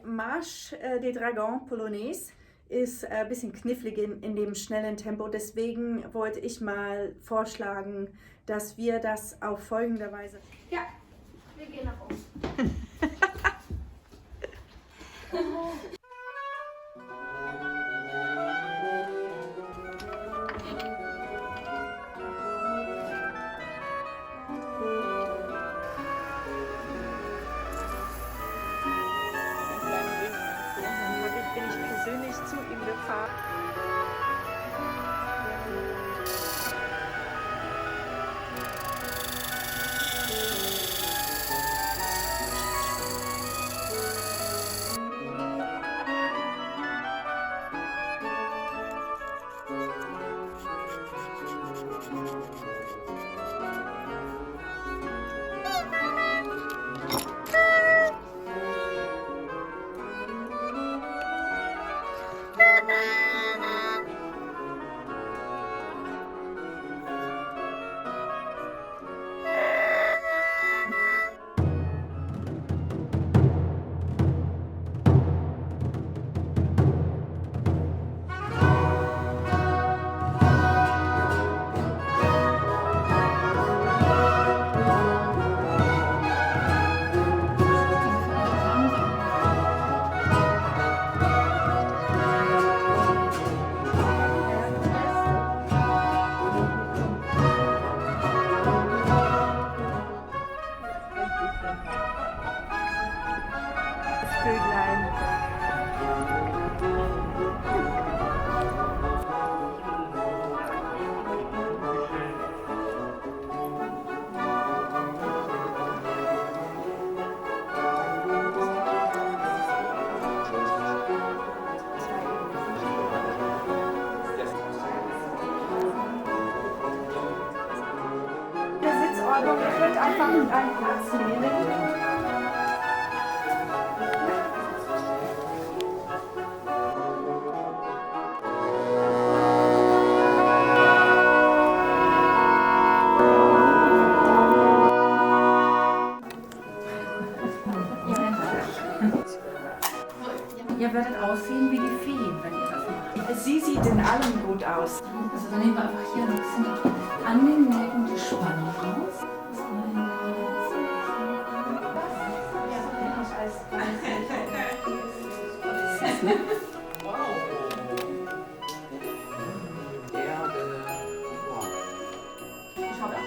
Marche des Dragons Polonaise ist ein bisschen knifflig in dem schnellen Tempo. Deswegen wollte ich mal vorschlagen, dass wir das auf folgende Weise... Ja, wir gehen nach oben. Bin ich persönlich zu ihm gefahren. Sitzordnung, ihr könnt einfach einen Platz nehmen. Ihr werdet aussehen wie die Feen, wenn ihr das macht. Sie sieht in allem gut aus. Also dann nehmen wir einfach hier ein bisschen an den Nägeln die Spannung raus. Ich habe das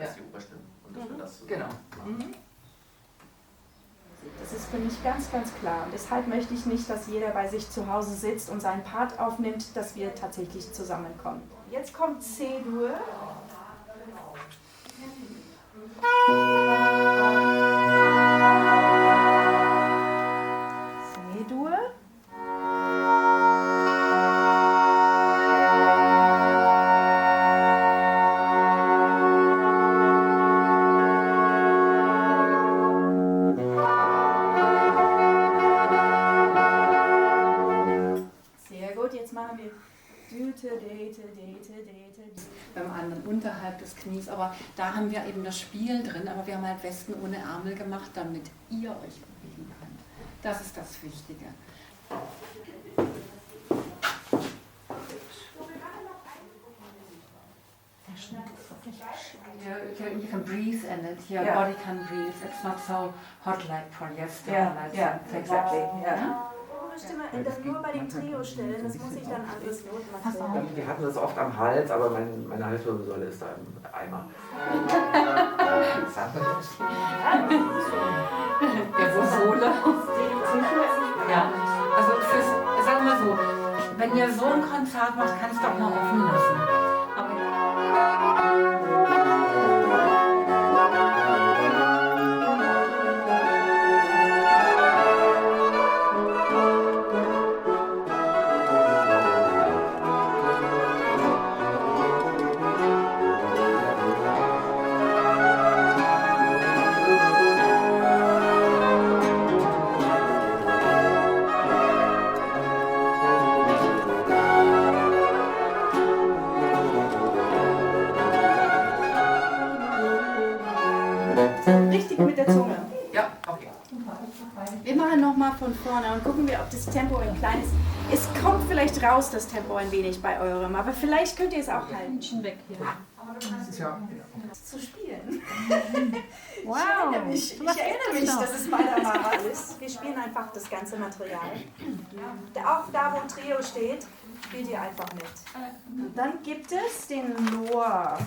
als die Oberstimme. Und dass wir das so genau. Das ist für mich ganz, ganz klar. Und deshalb möchte ich nicht, dass jeder bei sich zu Hause sitzt und seinen Part aufnimmt, dass wir tatsächlich zusammenkommen. Jetzt kommt C-Dur. C-Dur. Jetzt machen wir beim anderen unterhalb des Knies, aber da haben wir eben das Spiel drin, aber wir haben halt Westen ohne Ärmel gemacht, damit ihr euch bewegen könnt. Das ist das Wichtige. You can breathe in it. Your body can breathe. It's not so hot like polyester. Exactly. Dann nur bei den Trio-Stellen, das muss ich dann anderes Notmaterial. Wir hatten das oft am Hals, aber meine Halswirbelsäule ist da im Eimer. Der Sohle. Ja, also sagen wir so, wenn ihr so ein Konzert macht, kann es doch mal offen lassen. von vorne und gucken wir, ob das Tempo ein kleines... Es kommt vielleicht raus, das Tempo ein wenig bei eurem, aber vielleicht könnt ihr es auch halten. Weg hier. Das ist ja, Zu spielen. Wow. Ich erinnere mich, dass es bei der Mama ist. Wir spielen einfach das ganze Material. Auch da, wo Trio steht, spielt ihr einfach mit. Und dann gibt es den Lohr.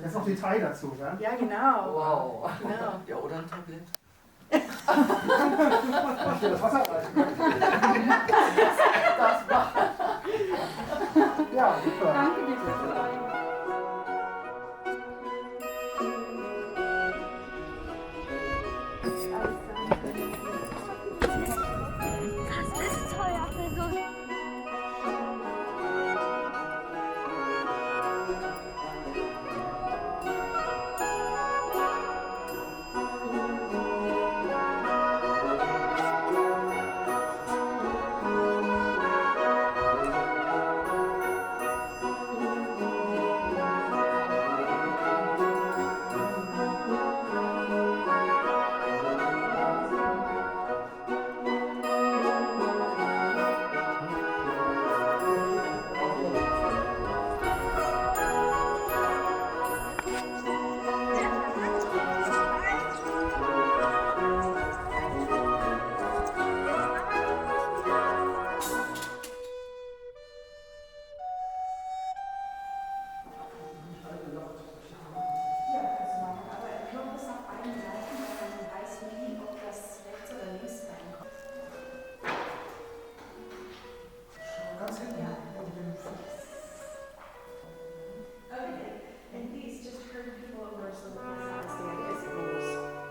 da ist noch Detail dazu, ja? Ja, genau. Wow. Genau. Ja, oder ein Tablett. Ich will das Wasser reichen. Ja, super. Danke dir für die Freude. Das ist teuer für so.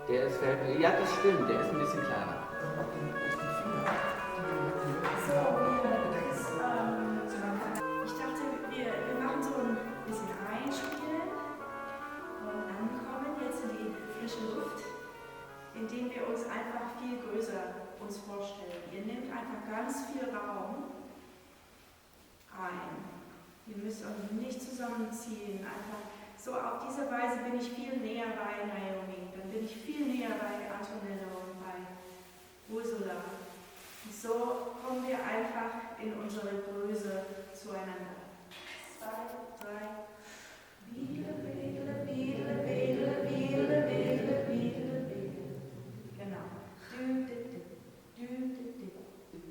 Der ist, ja, das stimmt, der ist ein bisschen kleiner. Ich dachte, wir machen so ein bisschen einspielen und ankommen jetzt in die frische Luft, indem wir uns einfach viel größer uns vorstellen. Ihr nehmt einfach ganz viel Raum ein. Ihr müsst euch nicht zusammenziehen. Einfach so auf diese Weise bin ich viel näher bei Naomi, dann bin ich viel näher bei Antonello und bei Ursula. Und so kommen wir einfach in unsere Größe zueinander. 2, 3. Wedele, wedele, wedele, wedele, wedele, wedele, wedele, wedele. Genau.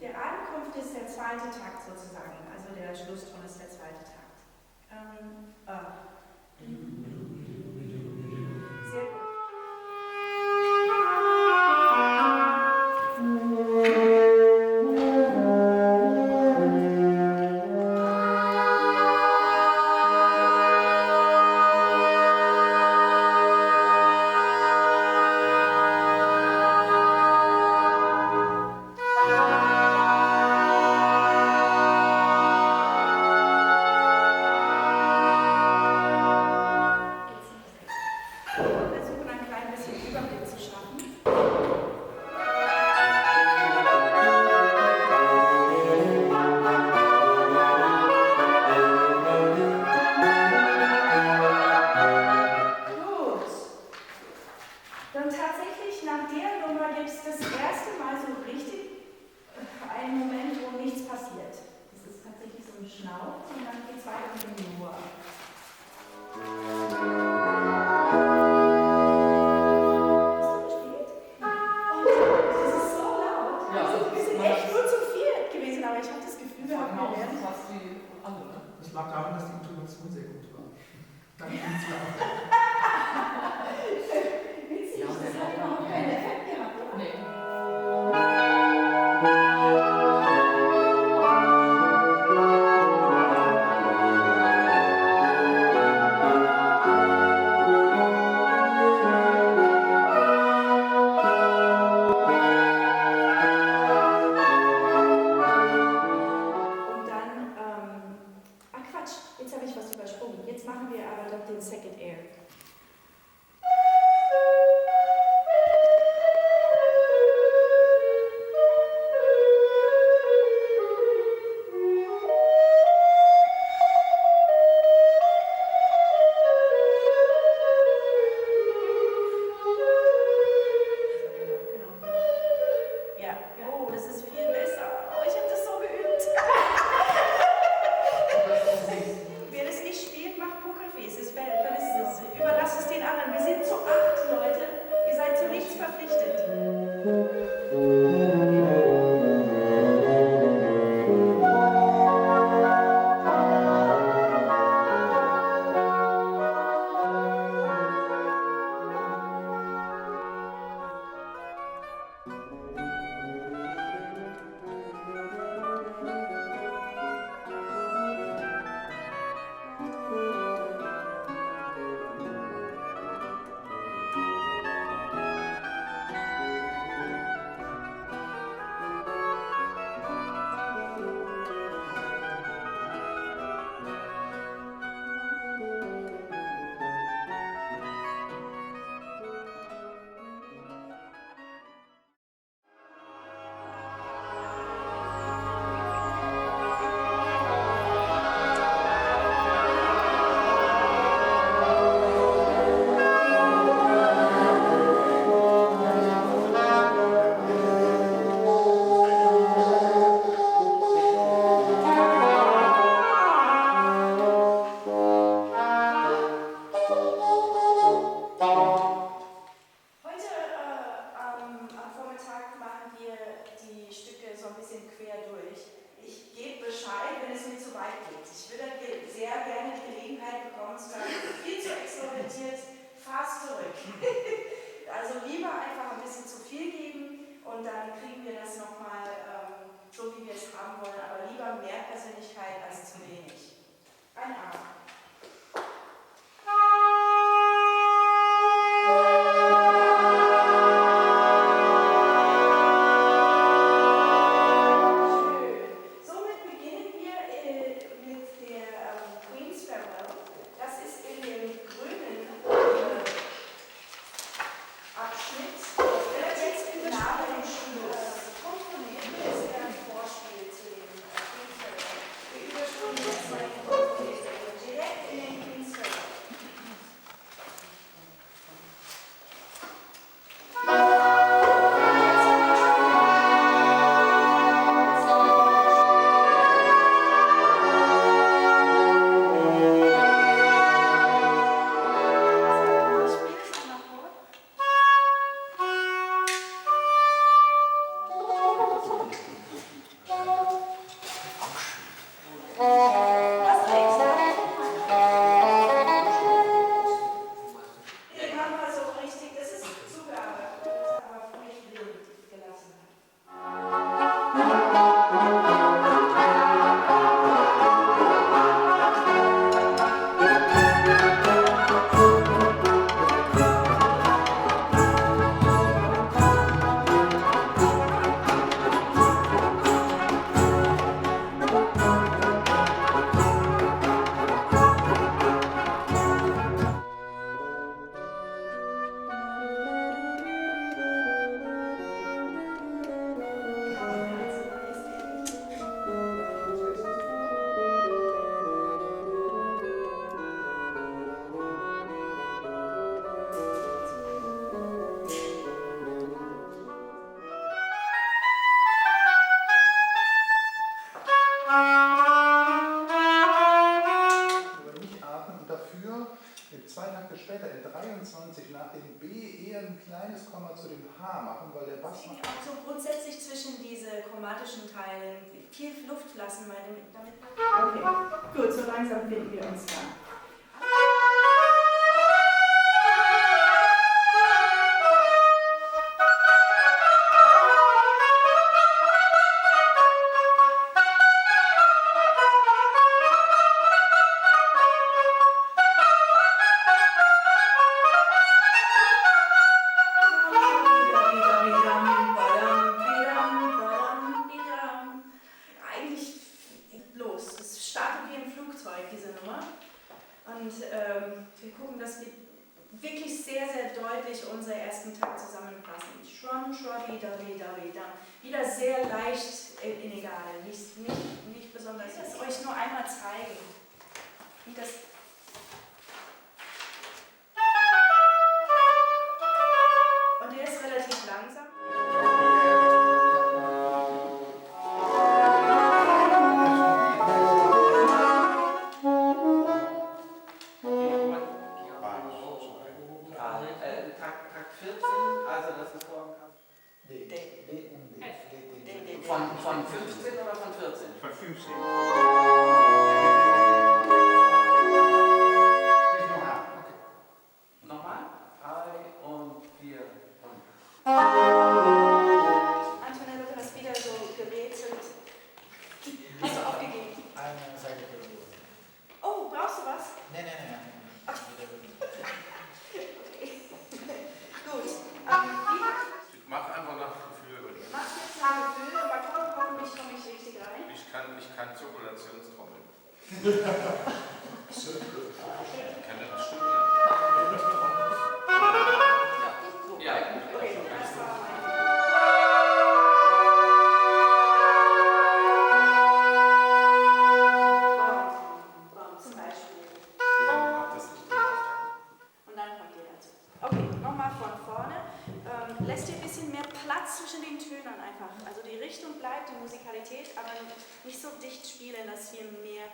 Der Ankunft ist der zweite Takt sozusagen, also der Schlusston ist der zweite Takt. Sehr gut. Das lag daran, dass die Intonation sehr gut war. Dann ging es mir auch. Witzig, das hat überhaupt keinen Effekt gehabt, oder? Nee. here. Ja, oh, das ist viel besser. Oh, ich habe das so geübt. Wer das nicht spielt, macht Pokerface. Überlasst es den anderen. Wir sind zu 8, Leute. Ihr seid zu nichts verpflichtet. Also lieber einfach ein bisschen zu viel geben und dann kriegen wir das nochmal so, wie wir es haben wollen, aber lieber mehr Persönlichkeit als zu wenig. Ein A. Nach dem B eher ein kleines Komma zu dem H machen, weil der Bass macht. Auch so grundsätzlich zwischen diese chromatischen Teilen viel Luft lassen, weil damit. Okay, gut, so langsam finden wir uns da. Und wir gucken, dass wir wirklich sehr, sehr deutlich unseren ersten Takt zusammenfassen. Schwamm, schwabbi, dabi, dabi, dann. Wieder sehr leicht in Egal, nicht besonders. Ich will es euch nur einmal zeigen, wie das. Und der ist relativ langsam. Takt 14, also das ist vor von 15 oder von 14? Von 15. Nochmal? 3 und 4 und. Antonello, du hast wieder so gerätselt. Hast du aufgegeben? Eine Seite für Ruhe. Oh, brauchst du was? Nein. Gut. Mach einfach nach Gefühl. Machst du jetzt nach Gefühl, aber hoffentlich komme ich richtig rein. Ich kann Zirkulationstrommeln. Ich kann das Stück lang. Ja, Okay, das war mein. Zum Beispiel. Und dann kommt ihr dazu. Okay, nochmal von vorne. Lässt ihr ein bisschen mehr Platz zwischen den Tönen einfach. Also die Richtung bleibt, die Musikalität, aber nicht so dicht spielen, dass wir mehr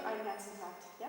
einen ganzen Takt, ja?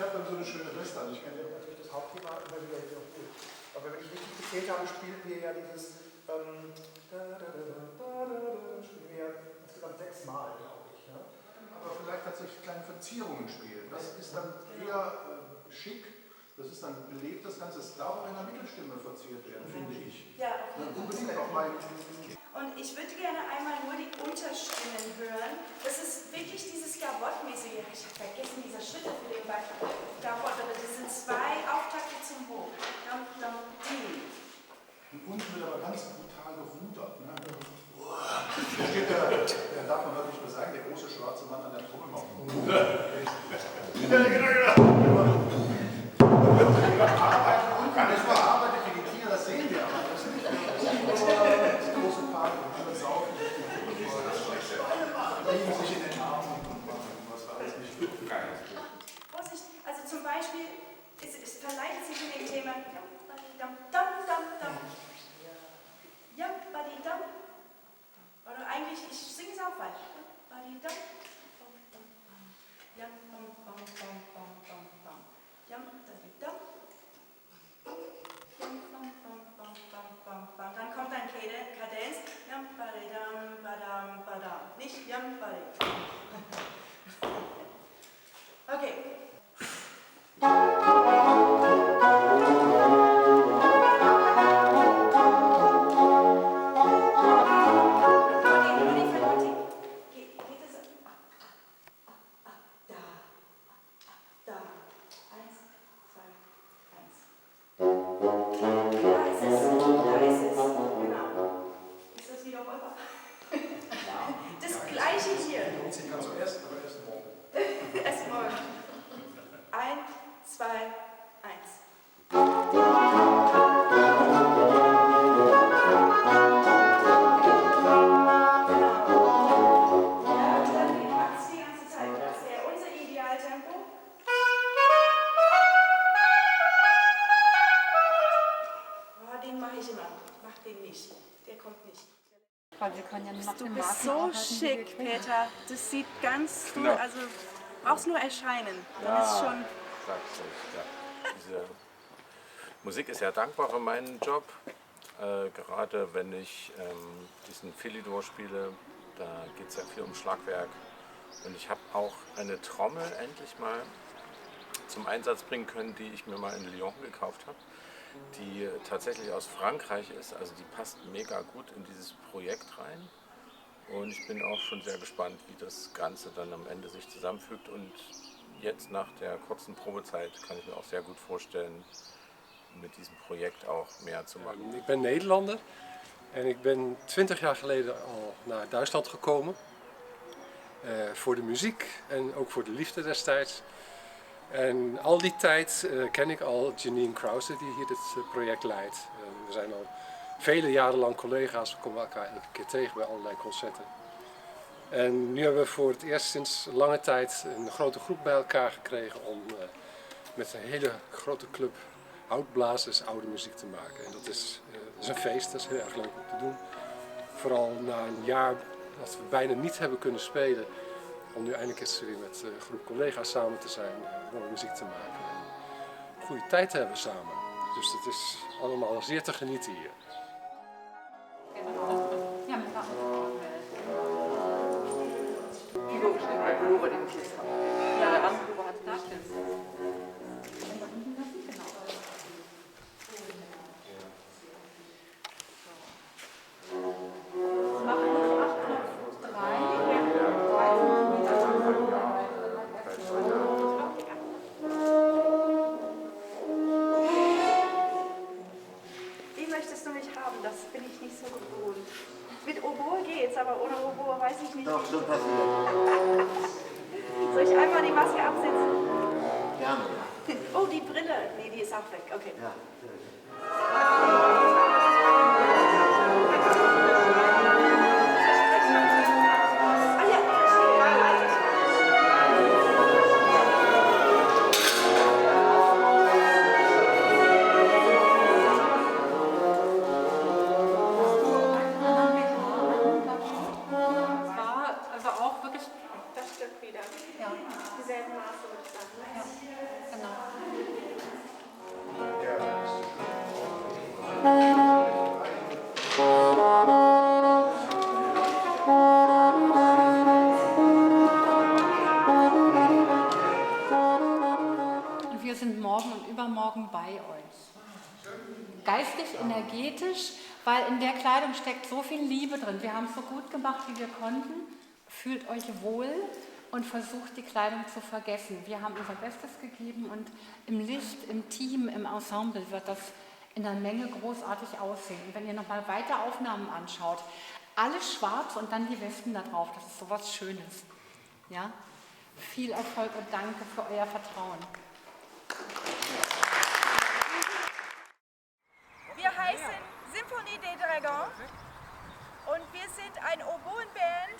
habe dann so eine schöne Liste. Also ich kenne ja natürlich das Hauptthema immer wieder gut. Aber wenn ich richtig gezählt habe, spielen wir ja dieses spielen wir ja insgesamt 6 Mal, glaube ich. Ja? Aber vielleicht tatsächlich kleine Verzierungen spielen. Das ist dann eher schick. Das ist dann belebt, das Ganze. Es darf auch in der Mittelstimme verziert werden, finde ich. Ja, unbedingt auf meinen. Und ich würde gerne einmal nur die Unterstimmen hören. Das ist wirklich dieses Gavotte-mäßige. Ich habe vergessen, diese Schritte für den Gavotte, aber das sind 2 Auftakte zum Hoch. Dum, dum, di. Und unten wird aber ganz brutal gerudert. Ne? Da steht der darf man wirklich nur sagen, der große schwarze Mann an der Trommel machen. Das bearbeitet die Tiere, das sehen wir aber. Das ist nicht das große Park und alle saufen. Liegen sich in den Armen und machen was alles nicht geil. Vorsicht, also zum Beispiel, es verleitet sich mit dem Thema dum, dum, dum, dum. Ja, badi dum. Oder eigentlich, ich singe es auch falsch. Badi dum. Ja, bum, bum, bum, bum, bum, bum. Ja, badi dum. Dann kommt ein Kadenz. Yam, badidam, badam, badam. Nicht yam, badidam. Okay. Wir können ja nach Du dem bist Maßen so arbeiten, schick, Peter. Das sieht ganz gut, also brauchst nur erscheinen. Dann ist schon. Sag's euch, ja. Diese Musik ist ja dankbar für meinen Job. Gerade wenn ich diesen Philidor spiele, da geht es ja viel um Schlagwerk. Und ich habe auch eine Trommel endlich mal zum Einsatz bringen können, die ich mir mal in Lyon gekauft habe, die tatsächlich aus Frankreich ist. Also die passt mega gut in dieses Projekt rein. Und ich bin auch schon sehr gespannt, wie das Ganze dann am Ende sich zusammenfügt. Und jetzt nach der kurzen Probezeit kann ich mir auch sehr gut vorstellen, met diesem project ook meer te maken. Ik ben Nederlander en ik ben 20 jaar geleden al naar Duitsland gekomen. Voor de muziek en ook voor de liefde destijds. En al die tijd ken ik al Janine Krause die hier dit project leidt. We zijn al vele jaren lang collega's, we komen elkaar elke keer tegen bij allerlei concerten. En nu hebben we voor het eerst sinds lange tijd een grote groep bij elkaar gekregen om met een hele grote club oudblazers oude muziek te maken. En dat is een feest, dat is heel erg leuk om te doen. Vooral na een jaar dat we bijna niet hebben kunnen spelen, om nu eindelijk eens weer met een groep collega's samen te zijn, mooie muziek te maken en een goede tijd te hebben samen. Dus het is allemaal zeer te genieten hier. Wie möchtest du mich haben? Das bin ich nicht so gewohnt. Mit Oboe geht's, aber ohne Oboe weiß ich nicht. Doch, schon passiert. Soll ich einmal die Maske absetzen? Gerne. Oh, die Brille. Nee, die ist auch weg. Okay. Ja. Das Stück wieder. Ja. Dieselben Maße, würde ich sagen. Ja. Morgen bei euch. Geistig, energetisch, weil in der Kleidung steckt so viel Liebe drin. Wir haben es so gut gemacht, wie wir konnten. Fühlt euch wohl und versucht, die Kleidung zu vergessen. Wir haben unser Bestes gegeben und im Licht, im Team, im Ensemble wird das in der Menge großartig aussehen. Und wenn ihr nochmal weiter Aufnahmen anschaut, alles schwarz und dann die Westen da drauf, das ist sowas Schönes. Ja? Viel Erfolg und danke für euer Vertrauen. Wir heißen Symphonie des Dragons und wir sind eine Oboenband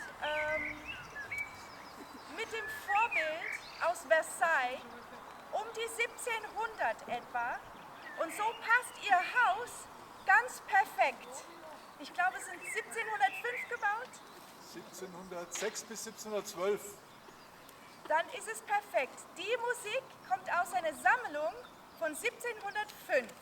mit dem Vorbild aus Versailles um die 1700 etwa. Und so passt ihr Haus ganz perfekt. Ich glaube, es sind 1705 gebaut. 1706 bis 1712. Dann ist es perfekt. Die Musik kommt aus einer Sammlung von 1705.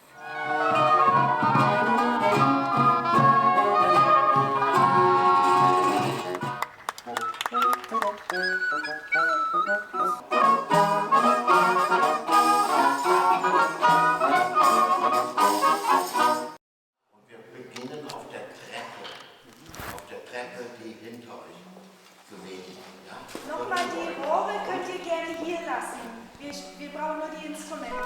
Die hinter euch zu sehen. Ja? Nochmal, die Rohre könnt ihr gerne hier lassen. Wir brauchen nur die Instrumente.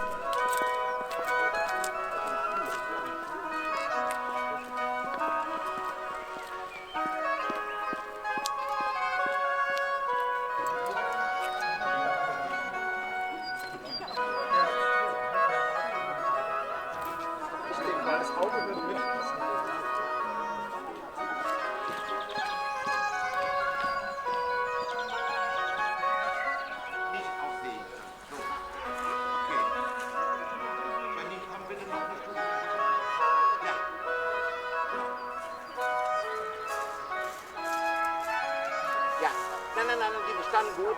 Nein, die bestanden gut.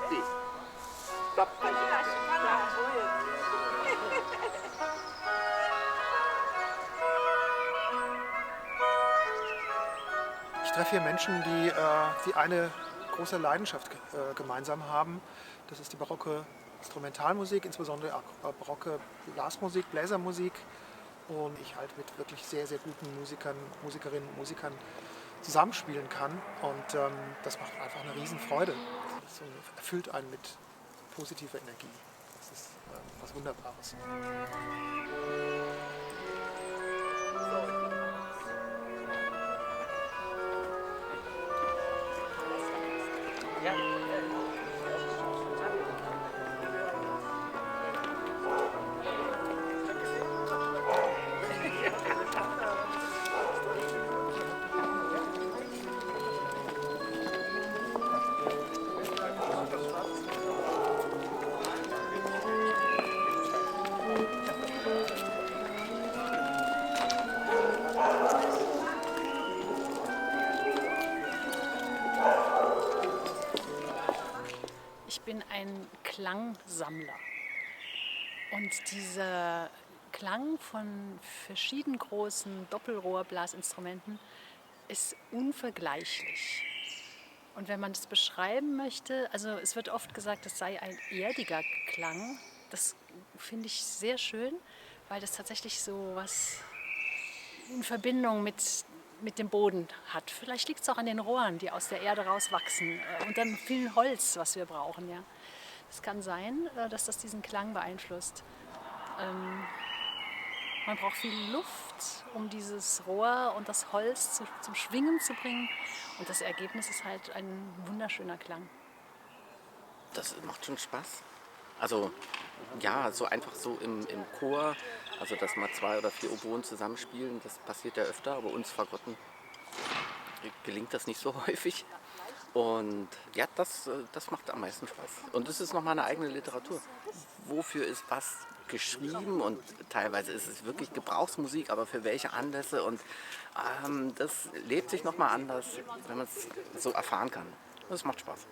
Die. Stopp. Ich treffe hier Menschen, die eine große Leidenschaft gemeinsam haben. Das ist die barocke Instrumentalmusik, insbesondere barocke Blasmusik, Bläsermusik. Und ich halt mit wirklich sehr, sehr guten Musikerinnen und Musikern zusammenspielen kann. Und das macht einfach eine Riesenfreude. Das erfüllt einen mit positiver Energie. Das ist was Wunderbares. Ja. Ich bin ein Klangsammler und dieser Klang von verschieden großen Doppelrohrblasinstrumenten ist unvergleichlich. Und wenn man das beschreiben möchte, also es wird oft gesagt, es sei ein erdiger Klang. Das finde ich sehr schön, weil das tatsächlich so was in Verbindung mit dem Boden hat. Vielleicht liegt es auch an den Rohren, die aus der Erde rauswachsen und dann viel Holz, was wir brauchen. Ja. Es kann sein, dass das diesen Klang beeinflusst. Man braucht viel Luft, um dieses Rohr und das Holz zum Schwingen zu bringen. Und das Ergebnis ist halt ein wunderschöner Klang. Das macht schon Spaß. Also ja, so einfach so im Chor, also dass mal 2 oder 4 Oboen zusammenspielen, das passiert ja öfter, aber uns Fagotten gelingt das nicht so häufig. Und ja, das macht am meisten Spaß. Und es ist nochmal eine eigene Literatur. Wofür ist was geschrieben und teilweise ist es wirklich Gebrauchsmusik, aber für welche Anlässe und das lebt sich nochmal anders, wenn man es so erfahren kann. Das macht Spaß.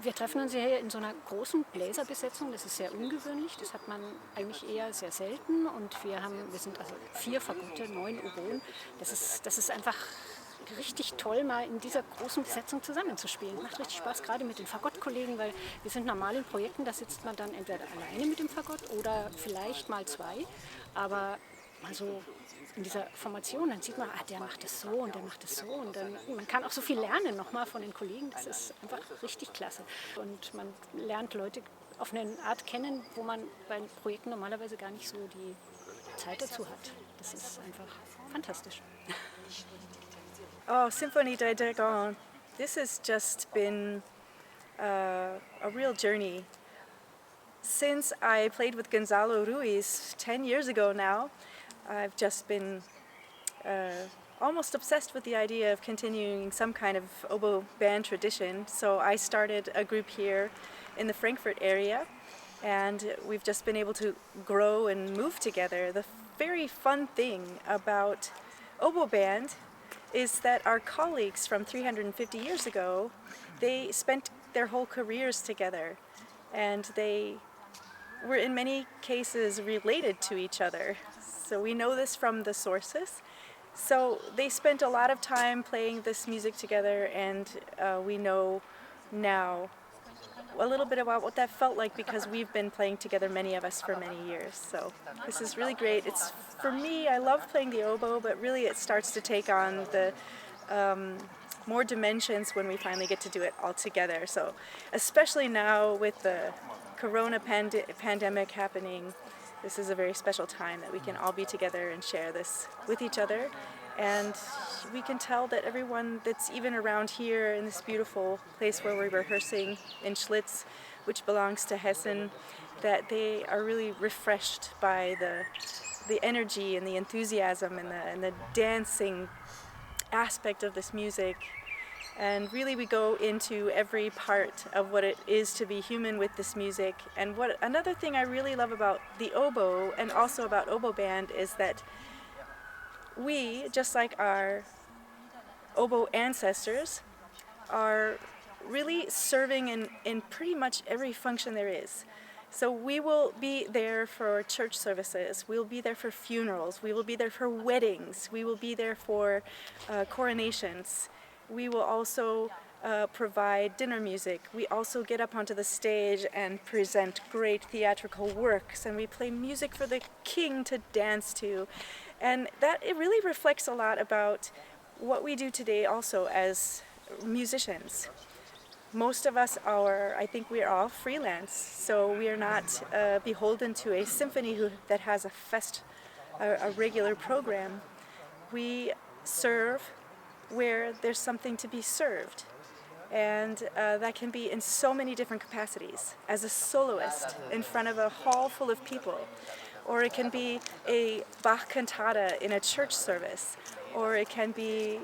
Wir treffen uns hier in so einer großen Bläserbesetzung, das ist sehr ungewöhnlich, das hat man eigentlich eher sehr selten und wir sind also 4 Fagotte, 9 Oboen. Das ist einfach richtig toll, mal in dieser großen Besetzung zusammenzuspielen. Macht richtig Spaß, gerade mit den Fagottkollegen, weil wir sind normal in Projekten, da sitzt man dann entweder alleine mit dem Fagott oder vielleicht mal zwei. Aber mal so in dieser Formation, dann sieht man, der macht das so und der macht das so. Und dann, man kann auch so viel lernen nochmal von den Kollegen. Das ist einfach richtig klasse. Und man lernt Leute auf eine Art kennen, wo man bei Projekten normalerweise gar nicht so die Zeit dazu hat. Das ist einfach fantastisch. Oh, Symphonie de Dragon. This has just been a real journey. Since I played with Gonzalo Ruiz 10 years ago now, I've just been almost obsessed with the idea of continuing some kind of oboe band tradition. So I started a group here in the Frankfurt area, and we've just been able to grow and move together. The very fun thing about oboe band is that our colleagues from 350 years ago, they spent their whole careers together, and they were in many cases related to each other. So we know this from the sources. So they spent a lot of time playing this music together, and we know now a little bit about what that felt like because we've been playing together, many of us, for many years. So this is really great. It's, for me, I love playing the oboe, but really it starts to take on the more dimensions when we finally get to do it all together. So especially now with the Corona pandemic happening, this is a very special time that we can all be together and share this with each other. And we can tell that everyone that's even around here in this beautiful place where we're rehearsing in Schlitz, which belongs to Hessen, that they are really refreshed by the energy and the enthusiasm and the dancing aspect of this music. And really we go into every part of what it is to be human with this music. And what another thing I really love about the oboe and also about oboe band is that we, just like our oboe ancestors, are really serving in pretty much every function there is. So we will be there for church services, we'll be there for funerals, we will be there for weddings, we will be there for coronations. We will also provide dinner music. We also get up onto the stage and present great theatrical works, and we play music for the king to dance to. And that, it really reflects a lot about what we do today also as musicians. Most of us are, I think we are all freelance, so we are not beholden to a symphony that has a regular program. We serve where there's something to be served. And that can be in so many different capacities. As a soloist in front of a hall full of people, or it can be a Bach cantata in a church service, or it can be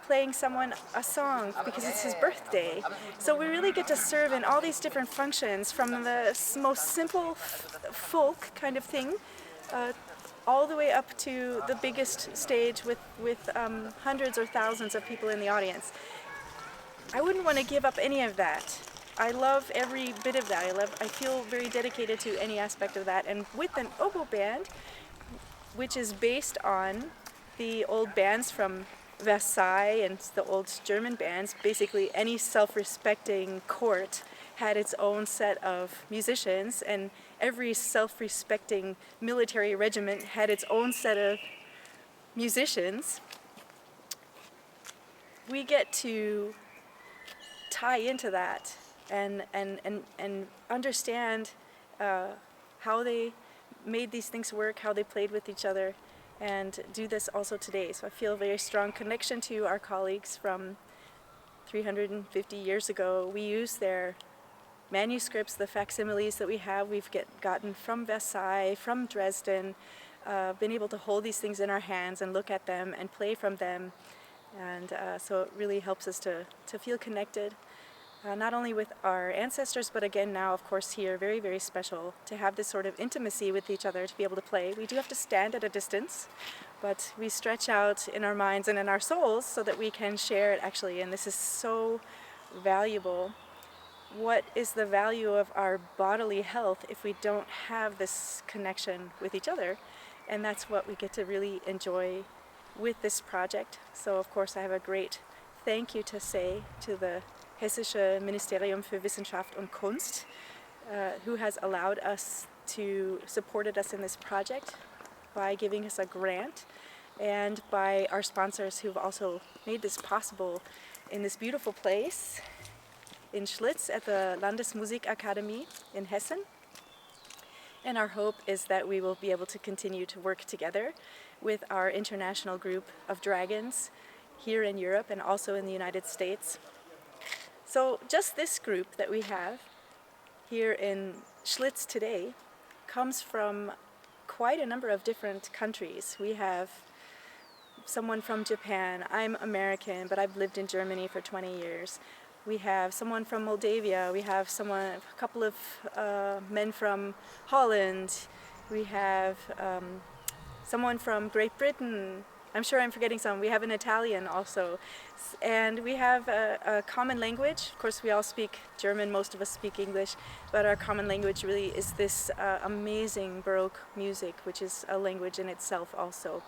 playing someone a song because it's his birthday. So we really get to serve in all these different functions, from the most simple folk kind of thing all the way up to the biggest stage with hundreds or thousands of people in the audience. I wouldn't want to give up any of that. I love every bit of that. I feel very dedicated to any aspect of that. And with an oboe band, which is based on the old bands from Versailles and the old German bands, basically any self-respecting court had its own set of musicians, and every self-respecting military regiment had its own set of musicians. We get to tie into that and understand how they made these things work, how they played with each other, and do this also today. So I feel a very strong connection to our colleagues from 350 years ago. We use their manuscripts, the facsimiles that we have, we've gotten from Versailles, from Dresden, been able to hold these things in our hands and look at them and play from them. And so it really helps us to feel connected, not only with our ancestors, but again now, of course, here, very, very special to have this sort of intimacy with each other, to be able to play. We do have to stand at a distance, but we stretch out in our minds and in our souls so that we can share it actually, and this is so valuable. What is the value of our bodily health if we don't have this connection with each other? And that's what we get to really enjoy with this project. So of course I have a great thank you to say to the Hessische Ministerium für Wissenschaft und Kunst, who has allowed us to supported us in this project by giving us a grant, and by our sponsors who've also made this possible in this beautiful place in Schlitz at the Landesmusikakademie in Hessen. And our hope is that we will be able to continue to work together with our international group of dragons here in Europe and also in the United States. So just this group that we have here in Schlitz today comes from quite a number of different countries. We have someone from Japan. I'm American, but I've lived in Germany for 20 years. We have someone from Moldavia. We have a couple of men from Holland. We have someone from Great Britain. I'm sure I'm forgetting some. We have an Italian also. And we have a common language. Of course, we all speak German. Most of us speak English. But our common language really is this amazing Baroque music, which is a language in itself also.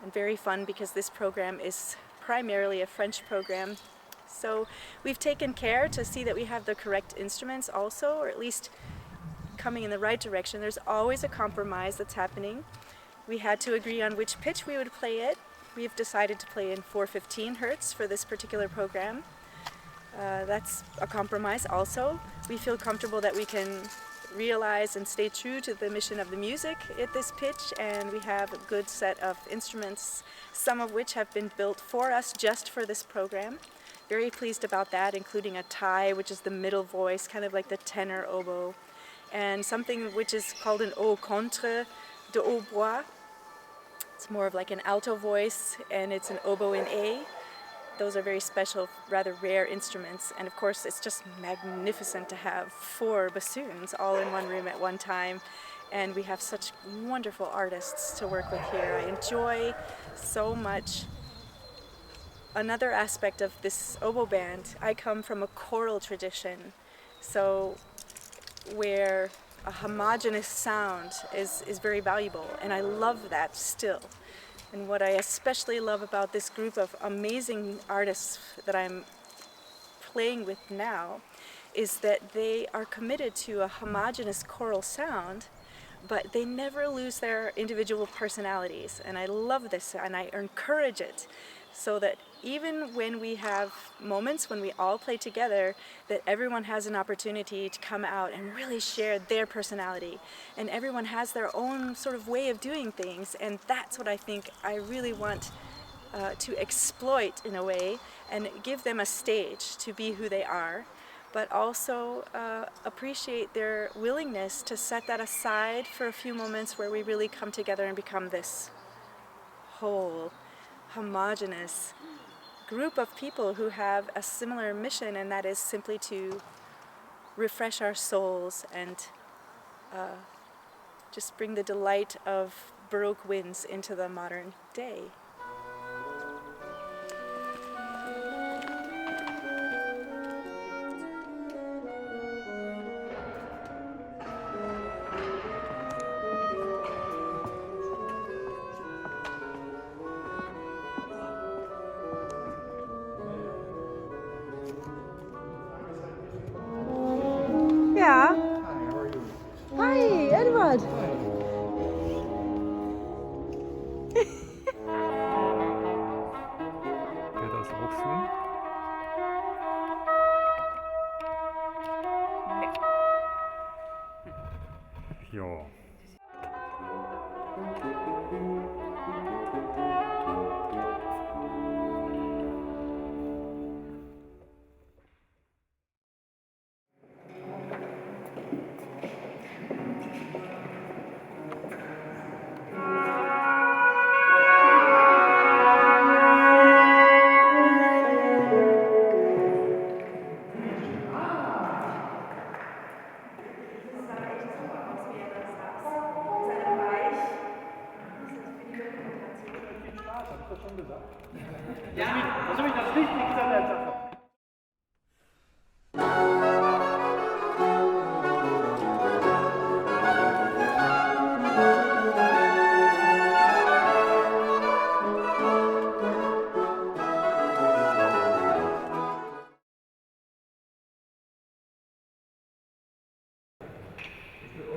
And very fun because this program is primarily a French program. So we've taken care to see that we have the correct instruments also, or at least coming in the right direction. There's always a compromise that's happening. We had to agree on which pitch we would play it. We've decided to play in 415 Hertz for this particular program. That's a compromise also. We feel comfortable that we can realize and stay true to the mission of the music at this pitch, and we have a good set of instruments, some of which have been built for us just for this program. Very pleased about that, including a tie, which is the middle voice, kind of like the tenor oboe, and something which is called an haut contre de hautbois. It's more of like an alto voice, and it's an oboe in A. Those are very special, rather rare instruments, and of course it's just magnificent to have 4 bassoons all in one room at one time, and we have such wonderful artists to work with here. I enjoy so much. Another aspect of this oboe band, I come from a choral tradition, so where a homogeneous sound is very valuable, and I love that still. And what I especially love about this group of amazing artists that I'm playing with now is that they are committed to a homogeneous choral sound, but they never lose their individual personalities. And I love this, and I encourage it, so that even when we have moments when we all play together, that everyone has an opportunity to come out and really share their personality. And everyone has their own sort of way of doing things, and that's what I think I really want to exploit in a way, and give them a stage to be who they are, but also appreciate their willingness to set that aside for a few moments where we really come together and become this whole, homogeneous group of people who have a similar mission, and that is simply to refresh our souls and just bring the delight of Baroque winds into the modern day. Ja. Hi, Edward. Geht das auch so? Ja.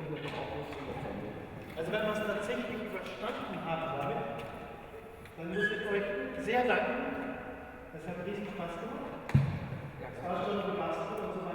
Also wenn wir es tatsächlich überstanden haben damit, dann muss ich euch sehr danken. Das hat riesen Spaß gemacht. 2 Stunden gebastelt und so